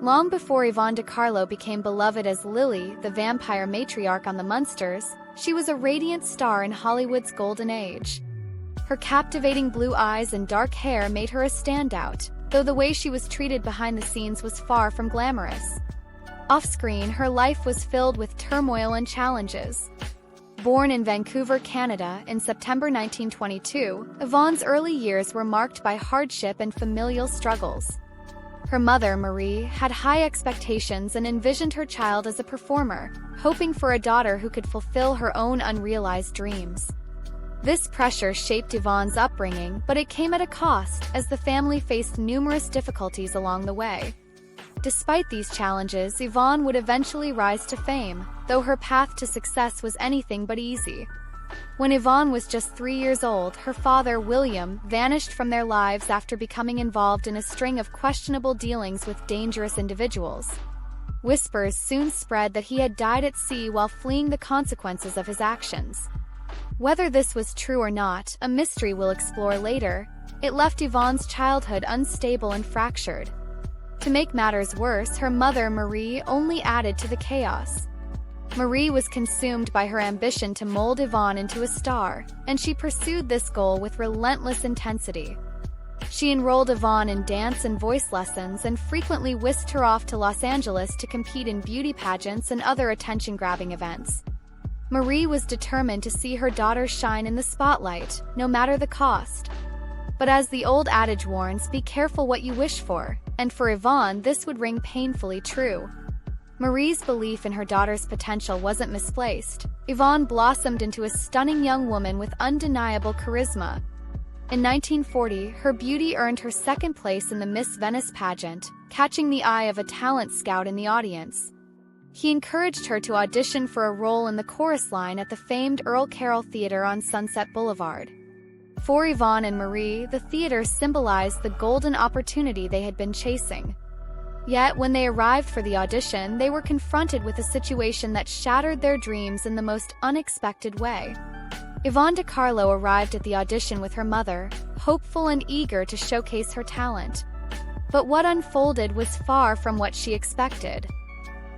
Long before Yvonne De Carlo became beloved as Lily, the vampire matriarch on the Munsters, she was a radiant star in Hollywood's golden age. Her captivating blue eyes and dark hair made her a standout, though the way she was treated behind the scenes was far from glamorous. Off-screen, her life was filled with turmoil and challenges. Born in Vancouver, Canada, in September 1922, Yvonne's early years were marked by hardship and familial struggles. Her mother, Marie, had high expectations and envisioned her child as a performer, hoping for a daughter who could fulfill her own unrealized dreams. This pressure shaped Yvonne's upbringing, but it came at a cost, as the family faced numerous difficulties along the way. Despite these challenges, Yvonne would eventually rise to fame, though her path to success was anything but easy. When Yvonne was just 3 years old, her father, William, vanished from their lives after becoming involved in a string of questionable dealings with dangerous individuals. Whispers soon spread that he had died at sea while fleeing the consequences of his actions. Whether this was true or not, a mystery we'll explore later, it left Yvonne's childhood unstable and fractured. To make matters worse, her mother, Marie, only added to the chaos. Marie was consumed by her ambition to mold Yvonne into a star, and she pursued this goal with relentless intensity. She enrolled Yvonne in dance and voice lessons and frequently whisked her off to Los Angeles to compete in beauty pageants and other attention-grabbing events. Marie was determined to see her daughter shine in the spotlight, no matter the cost. But as the old adage warns, be careful what you wish for, and for Yvonne this would ring painfully true. Marie's belief in her daughter's potential wasn't misplaced. Yvonne blossomed into a stunning young woman with undeniable charisma. In 1940, her beauty earned her second place in the Miss Venice pageant, catching the eye of a talent scout in the audience. He encouraged her to audition for a role in the chorus line at the famed Earl Carroll Theater on Sunset Boulevard. For Yvonne and Marie, the theater symbolized the golden opportunity they had been chasing. Yet, when they arrived for the audition, they were confronted with a situation that shattered their dreams in the most unexpected way. Yvonne De Carlo arrived at the audition with her mother, hopeful and eager to showcase her talent. But what unfolded was far from what she expected.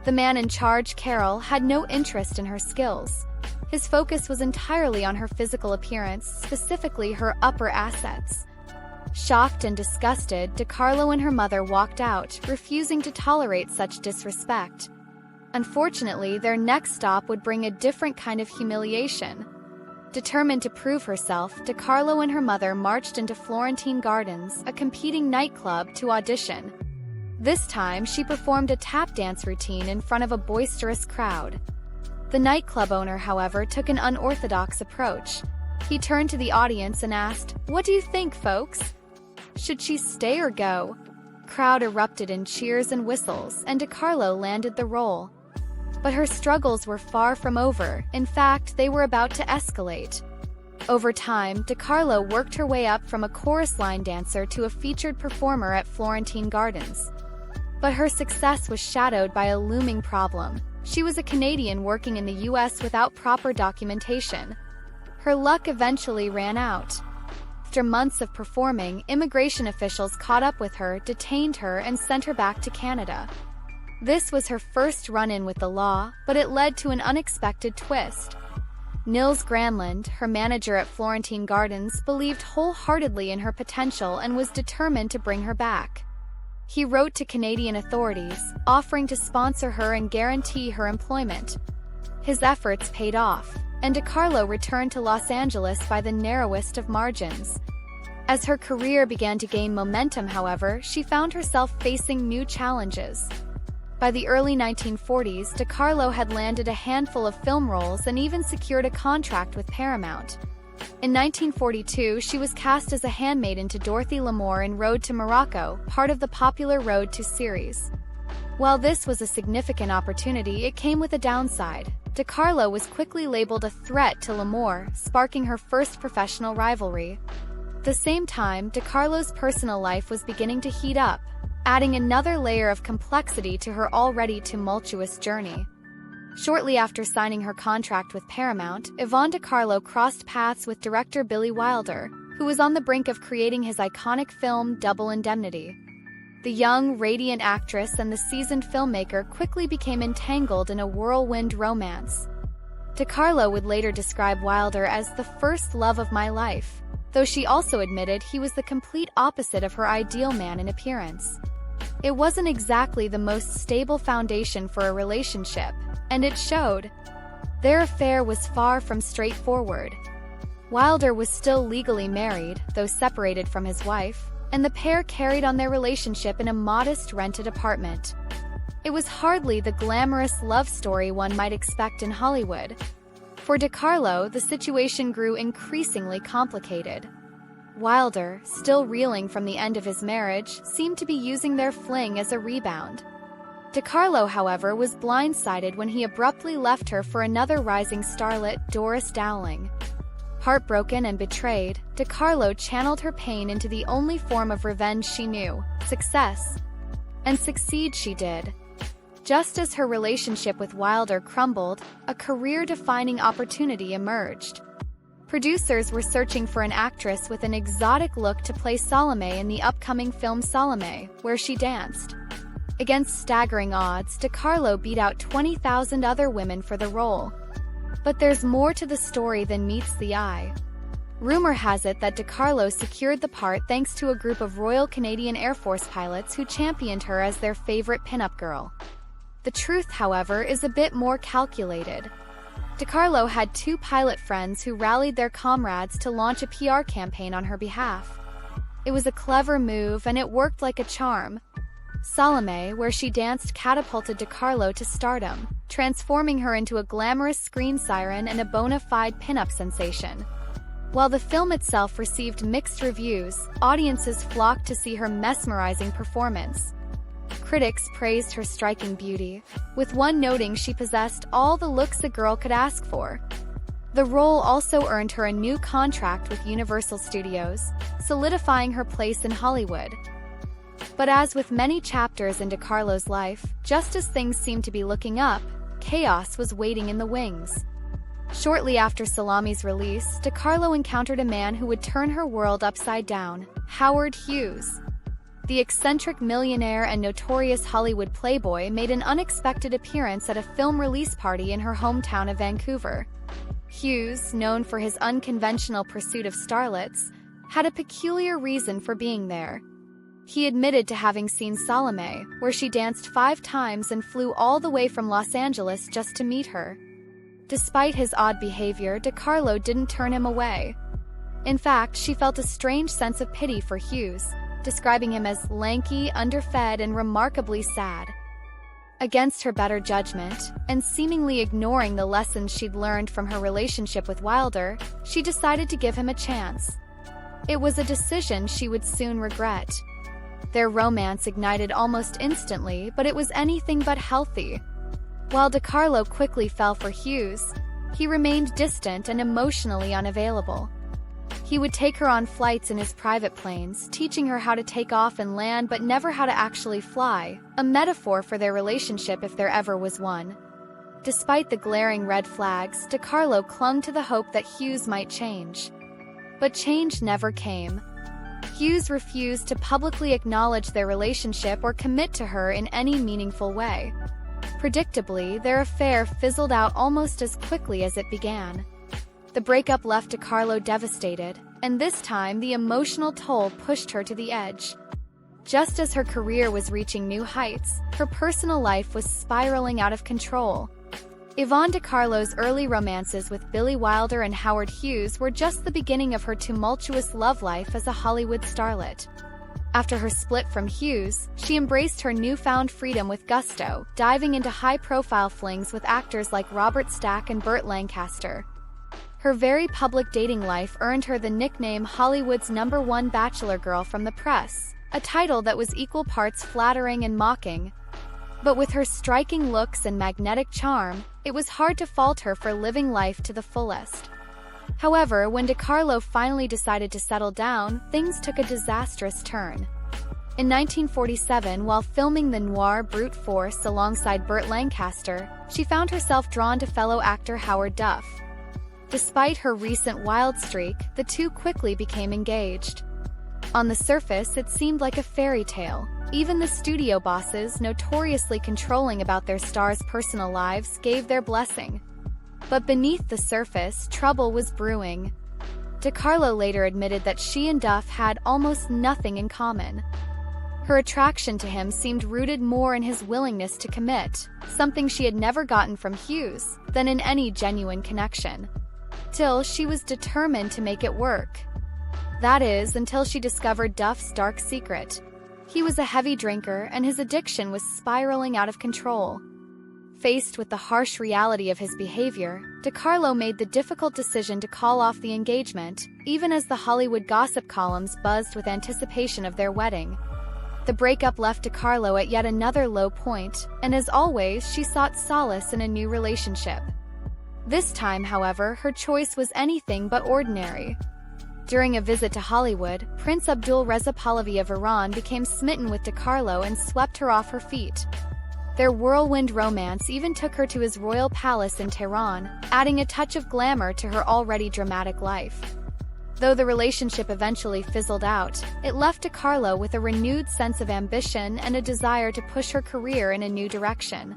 The man in charge, Carroll, had no interest in her skills. His focus was entirely on her physical appearance, specifically her upper assets. Shocked and disgusted, De Carlo and her mother walked out, refusing to tolerate such disrespect. Unfortunately, their next stop would bring a different kind of humiliation. Determined to prove herself, De Carlo and her mother marched into Florentine Gardens, a competing nightclub, to audition. This time, she performed a tap dance routine in front of a boisterous crowd. The nightclub owner, however, took an unorthodox approach. He turned to the audience and asked, "What do you think, folks? Should she stay or go?" Crowd erupted in cheers and whistles, and De Carlo landed the role. But her struggles were far from over. In fact, they were about to escalate. Over time, De Carlo worked her way up from a chorus line dancer to a featured performer at Florentine Gardens. But her success was shadowed by a looming problem. She was a Canadian working in the US without proper documentation. Her luck eventually ran out. After months of performing, immigration officials caught up with her, detained her, and sent her back to Canada. This was her first run-in with the law, but it led to an unexpected twist. Nils Granlund, her manager at Florentine Gardens, believed wholeheartedly in her potential and was determined to bring her back. He wrote to Canadian authorities, offering to sponsor her and guarantee her employment. His efforts paid off, and De Carlo returned to Los Angeles by the narrowest of margins. As her career began to gain momentum, however, she found herself facing new challenges. By the early 1940s, De Carlo had landed a handful of film roles and even secured a contract with Paramount. In 1942, she was cast as a handmaiden to Dorothy Lamour in Road to Morocco, part of the popular Road to series. While this was a significant opportunity, it came with a downside. De Carlo was quickly labeled a threat to Lamour, sparking her first professional rivalry. At the same time, De Carlo's personal life was beginning to heat up, adding another layer of complexity to her already tumultuous journey. Shortly after signing her contract with Paramount, Yvonne De Carlo crossed paths with director Billy Wilder, who was on the brink of creating his iconic film Double Indemnity. The young, radiant actress and the seasoned filmmaker quickly became entangled in a whirlwind romance. De Carlo would later describe Wilder as the first love of my life, though she also admitted he was the complete opposite of her ideal man in appearance. It wasn't exactly the most stable foundation for a relationship, and it showed. Their affair was far from straightforward. Wilder was still legally married, though separated from his wife, and the pair carried on their relationship in a modest rented apartment. It was hardly the glamorous love story one might expect in Hollywood. For De Carlo, the situation grew increasingly complicated. Wilder, still reeling from the end of his marriage, seemed to be using their fling as a rebound. De Carlo, however, was blindsided when he abruptly left her for another rising starlet, Doris Dowling. Heartbroken and betrayed, De Carlo channeled her pain into the only form of revenge she knew, success. And succeed she did. Just as her relationship with Wilder crumbled, a career-defining opportunity emerged. Producers were searching for an actress with an exotic look to play Salome in the upcoming film Salome, where she danced. Against staggering odds, De Carlo beat out 20,000 other women for the role. But there's more to the story than meets the eye. Rumor has it that De Carlo secured the part thanks to a group of Royal Canadian Air Force pilots who championed her as their favorite pinup girl. The truth, however, is a bit more calculated. De Carlo had two pilot friends who rallied their comrades to launch a PR campaign on her behalf. It was a clever move, and it worked like a charm. Salome, where she danced, catapulted De Carlo to stardom, transforming her into a glamorous screen siren and a bona fide pinup sensation. While the film itself received mixed reviews, audiences flocked to see her mesmerizing performance. Critics praised her striking beauty, with one noting she possessed all the looks a girl could ask for. The role also earned her a new contract with Universal Studios, solidifying her place in Hollywood. But as with many chapters in De Carlo's life, just as things seemed to be looking up, chaos was waiting in the wings. Shortly after Salome's release, De Carlo encountered a man who would turn her world upside down, Howard Hughes. The eccentric millionaire and notorious Hollywood playboy made an unexpected appearance at a film release party in her hometown of Vancouver. Hughes, known for his unconventional pursuit of starlets, had a peculiar reason for being there. He admitted to having seen Salome, where she danced 5 times and flew all the way from Los Angeles just to meet her. Despite his odd behavior, De Carlo didn't turn him away. In fact, she felt a strange sense of pity for Hughes, describing him as lanky, underfed, and remarkably sad. Against her better judgment, and seemingly ignoring the lessons she'd learned from her relationship with Wilder, she decided to give him a chance. It was a decision she would soon regret. Their romance ignited almost instantly, but it was anything but healthy. While De Carlo quickly fell for Hughes, he remained distant and emotionally unavailable. He would take her on flights in his private planes, teaching her how to take off and land but never how to actually fly, a metaphor for their relationship if there ever was one. Despite the glaring red flags, De Carlo clung to the hope that Hughes might change. But change never came. Hughes refused to publicly acknowledge their relationship or commit to her in any meaningful way. Predictably, their affair fizzled out almost as quickly as it began. The breakup left De Carlo devastated, and this time the emotional toll pushed her to the edge. Just as her career was reaching new heights, her personal life was spiraling out of control. Yvonne De Carlo's early romances with Billy Wilder and Howard Hughes were just the beginning of her tumultuous love life as a Hollywood starlet. After her split from Hughes, she embraced her newfound freedom with gusto, diving into high-profile flings with actors like Robert Stack and Burt Lancaster. Her very public dating life earned her the nickname Hollywood's #1 bachelor girl from the press, a title that was equal parts flattering and mocking. But with her striking looks and magnetic charm, it was hard to fault her for living life to the fullest. However, when De Carlo finally decided to settle down, things took a disastrous turn. In 1947, while filming the noir Brute Force alongside Burt Lancaster, she found herself drawn to fellow actor Howard Duff. Despite her recent wild streak, the two quickly became engaged. On the surface, it seemed like a fairy tale. Even the studio bosses, notoriously controlling about their stars' personal lives, gave their blessing. But beneath the surface, trouble was brewing. De Carlo later admitted that she and Duff had almost nothing in common. Her attraction to him seemed rooted more in his willingness to commit, something she had never gotten from Hughes, than in any genuine connection. Till she was determined to make it work. That is, until she discovered Duff's dark secret. He was a heavy drinker, and his addiction was spiraling out of control. Faced with the harsh reality of his behavior, De Carlo made the difficult decision to call off the engagement, even as the Hollywood gossip columns buzzed with anticipation of their wedding. The breakup left De Carlo at yet another low point, and as always, she sought solace in a new relationship. This time, however, her choice was anything but ordinary. During a visit to Hollywood, Prince Abdul Reza Pahlavi of Iran became smitten with De Carlo and swept her off her feet. Their whirlwind romance even took her to his royal palace in Tehran, adding a touch of glamour to her already dramatic life. Though the relationship eventually fizzled out, it left De Carlo with a renewed sense of ambition and a desire to push her career in a new direction.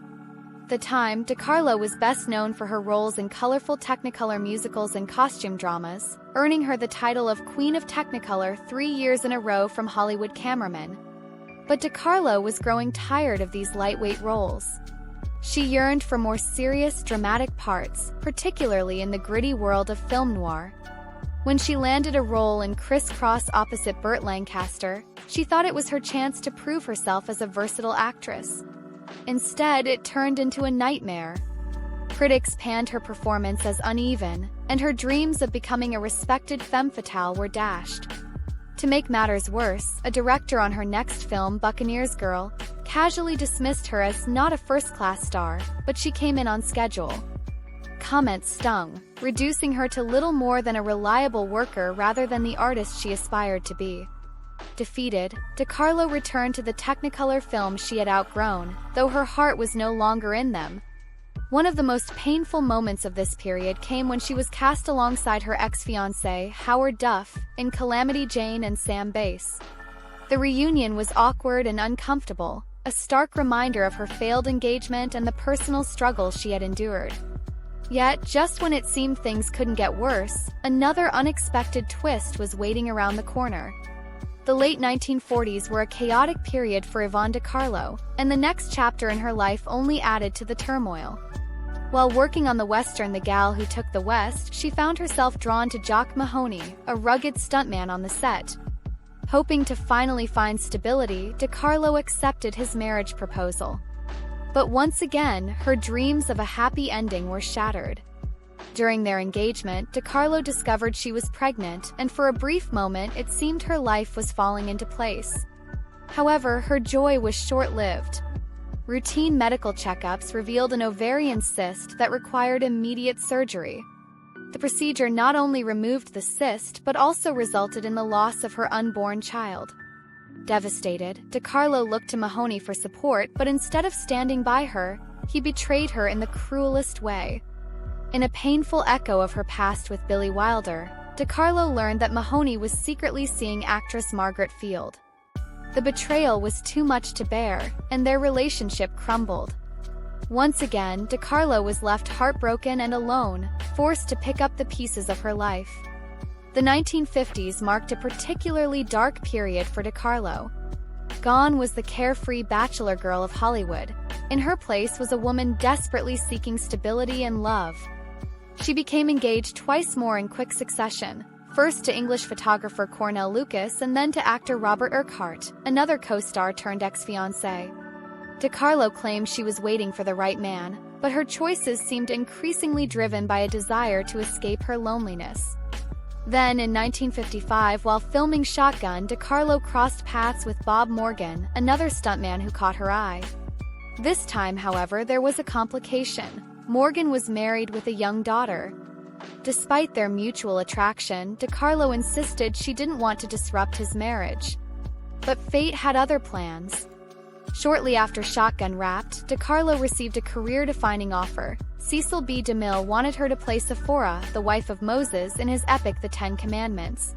At the time, De Carlo was best known for her roles in colorful Technicolor musicals and costume dramas, earning her the title of Queen of Technicolor 3 years in a row from Hollywood Cameramen. But De Carlo was growing tired of these lightweight roles. She yearned for more serious, dramatic parts, particularly in the gritty world of film noir. When she landed a role in Criss Cross opposite Burt Lancaster, she thought it was her chance to prove herself as a versatile actress. Instead, it turned into a nightmare. Critics panned her performance as uneven, and her dreams of becoming a respected femme fatale were dashed. To make matters worse, a director on her next film, Buccaneer's Girl, casually dismissed her as not a first-class star, but she came in on schedule. Comments stung, reducing her to little more than a reliable worker rather than the artist she aspired to be. Defeated, De Carlo returned to the Technicolor films she had outgrown, though her heart was no longer in them. One of the most painful moments of this period came when she was cast alongside her ex-fiancé, Howard Duff, in Calamity Jane and Sam Bass. The reunion was awkward and uncomfortable, a stark reminder of her failed engagement and the personal struggles she had endured. Yet, just when it seemed things couldn't get worse, another unexpected twist was waiting around the corner. The late 1940s were a chaotic period for Yvonne De Carlo, and the next chapter in her life only added to the turmoil. While working on the western The Gal Who Took the West, she found herself drawn to Jock Mahoney, a rugged stuntman on the set. Hoping to finally find stability, De Carlo accepted his marriage proposal. But once again, her dreams of a happy ending were shattered. During their engagement, De Carlo discovered she was pregnant, and for a brief moment it seemed her life was falling into place. However, her joy was short-lived. Routine medical checkups revealed an ovarian cyst that required immediate surgery. The procedure not only removed the cyst but also resulted in the loss of her unborn child. Devastated, De Carlo looked to Mahoney for support, but instead of standing by her, he betrayed her in the cruelest way. In a painful echo of her past with Billy Wilder, De Carlo learned that Mahoney was secretly seeing actress Margaret Field. The betrayal was too much to bear, and their relationship crumbled. Once again, De Carlo was left heartbroken and alone, forced to pick up the pieces of her life. The 1950s marked a particularly dark period for De Carlo. Gone was the carefree bachelor girl of Hollywood. In her place was a woman desperately seeking stability and love. She became engaged twice more in quick succession, first to English photographer Cornell Lucas and then to actor Robert Urquhart, another co-star turned ex-fiancé. De Carlo claimed she was waiting for the right man, but her choices seemed increasingly driven by a desire to escape her loneliness. Then, in 1955, while filming Shotgun, De Carlo crossed paths with Bob Morgan, another stuntman who caught her eye. This time, however, there was a complication. Morgan was married with a young daughter. Despite their mutual attraction, De Carlo insisted she didn't want to disrupt his marriage. But fate had other plans. Shortly after Shotgun wrapped, De Carlo received a career-defining offer. Cecil B. DeMille wanted her to play Sephora, the wife of Moses, in his epic The Ten Commandments.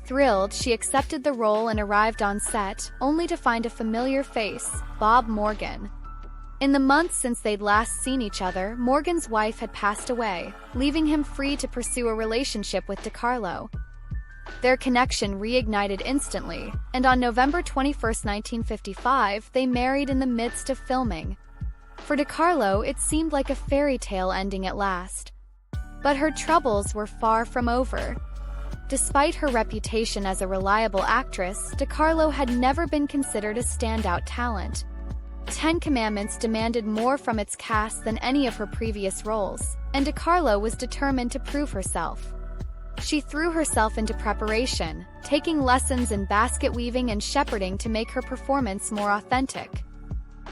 Thrilled, she accepted the role and arrived on set, only to find a familiar face, Bob Morgan. In the months since they'd last seen each other, Morgan's wife had passed away, leaving him free to pursue a relationship with De Carlo. Their connection reignited instantly, and on November 21, 1955, they married in the midst of filming. For De Carlo, it seemed like a fairy tale ending at last. But her troubles were far from over. Despite her reputation as a reliable actress, De Carlo had never been considered a standout talent. Ten Commandments demanded more from its cast than any of her previous roles, and De Carlo was determined to prove herself. She threw herself into preparation, taking lessons in basket weaving and shepherding to make her performance more authentic.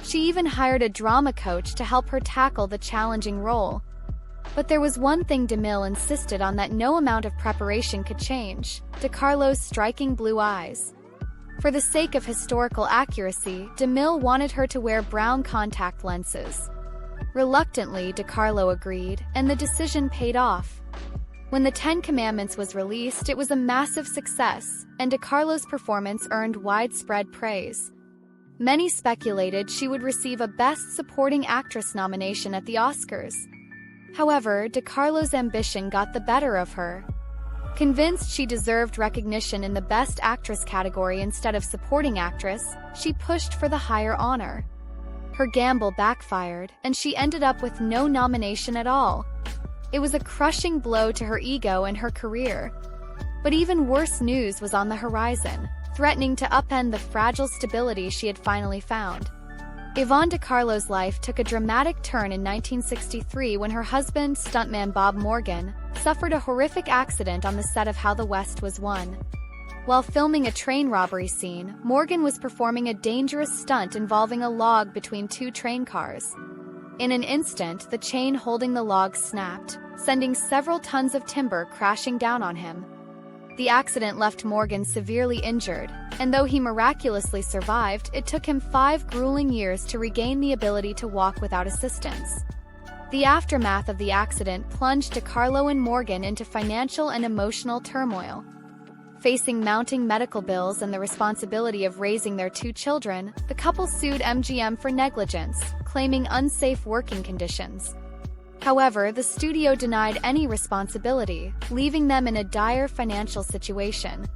She even hired a drama coach to help her tackle the challenging role. But there was one thing DeMille insisted on that no amount of preparation could change: De Carlo's striking blue eyes. For the sake of historical accuracy, DeMille wanted her to wear brown contact lenses. Reluctantly, De Carlo agreed, and the decision paid off. When the Ten Commandments was released, it was a massive success, and De Carlo's performance earned widespread praise. Many speculated she would receive a Best Supporting Actress nomination at the Oscars. However, De Carlo's ambition got the better of her. Convinced she deserved recognition in the Best Actress category instead of Supporting Actress, she pushed for the higher honor. Her gamble backfired, and she ended up with no nomination at all. It was a crushing blow to her ego and her career. But even worse news was on the horizon, threatening to upend the fragile stability she had finally found. Yvonne De Carlo's life took a dramatic turn in 1963 when her husband, stuntman Bob Morgan, suffered a horrific accident on the set of How the West Was Won. While filming a train robbery scene, Morgan was performing a dangerous stunt involving a log between two train cars. In an instant, the chain holding the log snapped, sending several tons of timber crashing down on him. The accident left Morgan severely injured, and though he miraculously survived, it took him 5 grueling years to regain the ability to walk without assistance. The aftermath of the accident plunged De Carlo and Morgan into financial and emotional turmoil. Facing mounting medical bills and the responsibility of raising their 2 children, the couple sued MGM for negligence, claiming unsafe working conditions. However, the studio denied any responsibility, leaving them in a dire financial situation.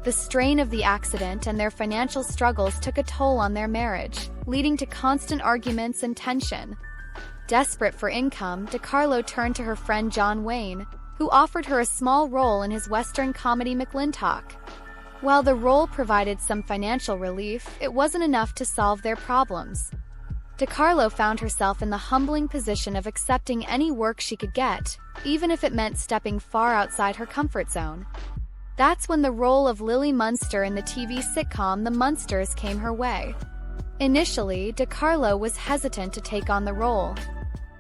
The strain of the accident and their financial struggles took a toll on their marriage, leading to constant arguments and tension. Desperate for income, De Carlo turned to her friend John Wayne, who offered her a small role in his Western comedy McLintock. While the role provided some financial relief, it wasn't enough to solve their problems. De Carlo found herself in the humbling position of accepting any work she could get, even if it meant stepping far outside her comfort zone. That's when the role of Lily Munster in the TV sitcom The Munsters came her way. Initially, De Carlo was hesitant to take on the role.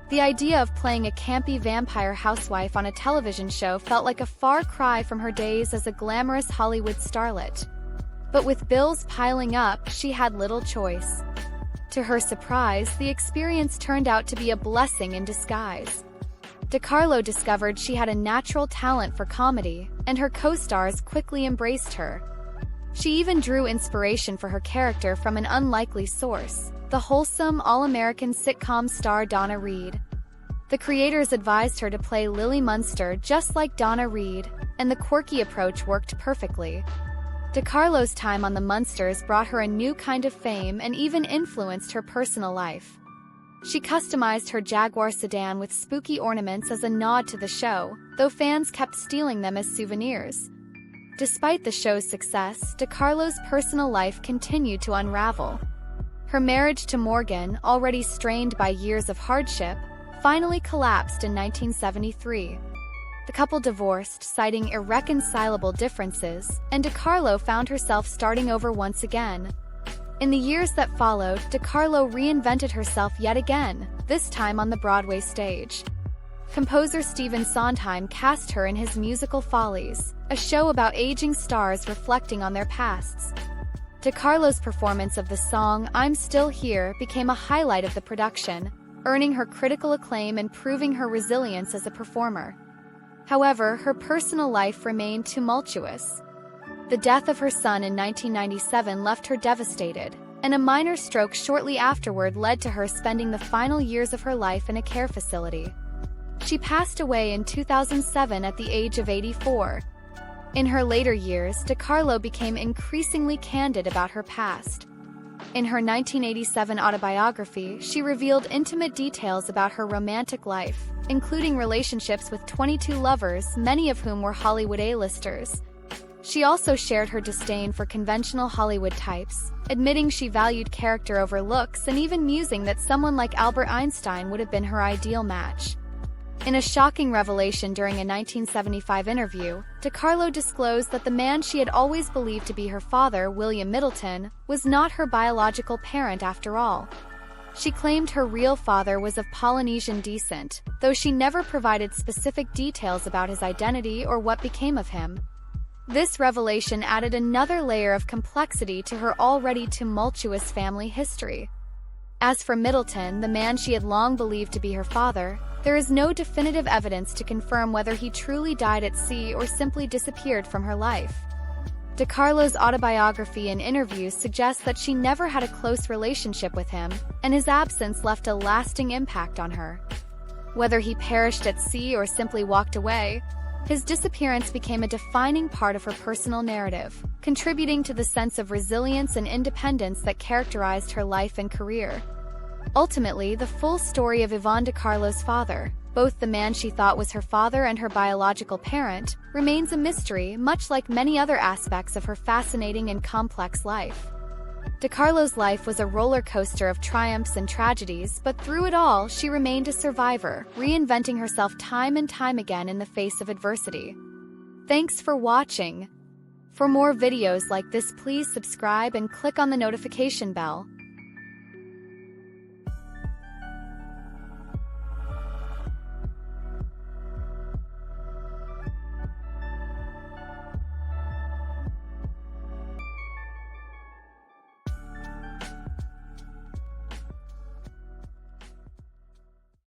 The idea of playing a campy vampire housewife on a television show felt like a far cry from her days as a glamorous Hollywood starlet. But with bills piling up, she had little choice. To her surprise, the experience turned out to be a blessing in disguise. De Carlo discovered she had a natural talent for comedy, and her co-stars quickly embraced her. She even drew inspiration for her character from an unlikely source: the wholesome, all-American sitcom star Donna Reed. The creators advised her to play Lily Munster just like Donna Reed, and the quirky approach worked perfectly. De Carlo's time on the Munsters brought her a new kind of fame and even influenced her personal life. She customized her Jaguar sedan with spooky ornaments as a nod to the show, though fans kept stealing them as souvenirs. Despite the show's success, De Carlo's personal life continued to unravel. Her marriage to Morgan, already strained by years of hardship, finally collapsed in 1973. The couple divorced, citing irreconcilable differences, and De Carlo found herself starting over once again. In the years that followed, De Carlo reinvented herself yet again, this time on the Broadway stage. Composer Stephen Sondheim cast her in his musical Follies, a show about aging stars reflecting on their pasts. De Carlo's performance of the song "I'm Still Here" became a highlight of the production, earning her critical acclaim and proving her resilience as a performer. However, her personal life remained tumultuous. The death of her son in 1997 left her devastated, and a minor stroke shortly afterward led to her spending the final years of her life in a care facility. She passed away in 2007 at the age of 84. In her later years, De Carlo became increasingly candid about her past. In her 1987 autobiography, she revealed intimate details about her romantic life, including relationships with 22 lovers, many of whom were Hollywood A-listers. She also shared her disdain for conventional Hollywood types, admitting she valued character over looks and even musing that someone like Albert Einstein would have been her ideal match. In a shocking revelation during a 1975 interview, De Carlo disclosed that the man she had always believed to be her father, William Middleton, was not her biological parent after all. She claimed her real father was of Polynesian descent, though she never provided specific details about his identity or what became of him. This revelation added another layer of complexity to her already tumultuous family history. As for Middleton, the man she had long believed to be her father, there is no definitive evidence to confirm whether he truly died at sea or simply disappeared from her life. De Carlo's autobiography and interviews suggest that she never had a close relationship with him, and his absence left a lasting impact on her. Whether he perished at sea or simply walked away, his disappearance became a defining part of her personal narrative, contributing to the sense of resilience and independence that characterized her life and career. Ultimately, the full story of Yvonne De Carlo's father, both the man she thought was her father and her biological parent, remains a mystery, much like many other aspects of her fascinating and complex life. De Carlo's life was a roller coaster of triumphs and tragedies, but through it all, she remained a survivor, reinventing herself time and time again in the face of adversity. Thanks for watching. For more videos like this, please subscribe and click on the notification bell.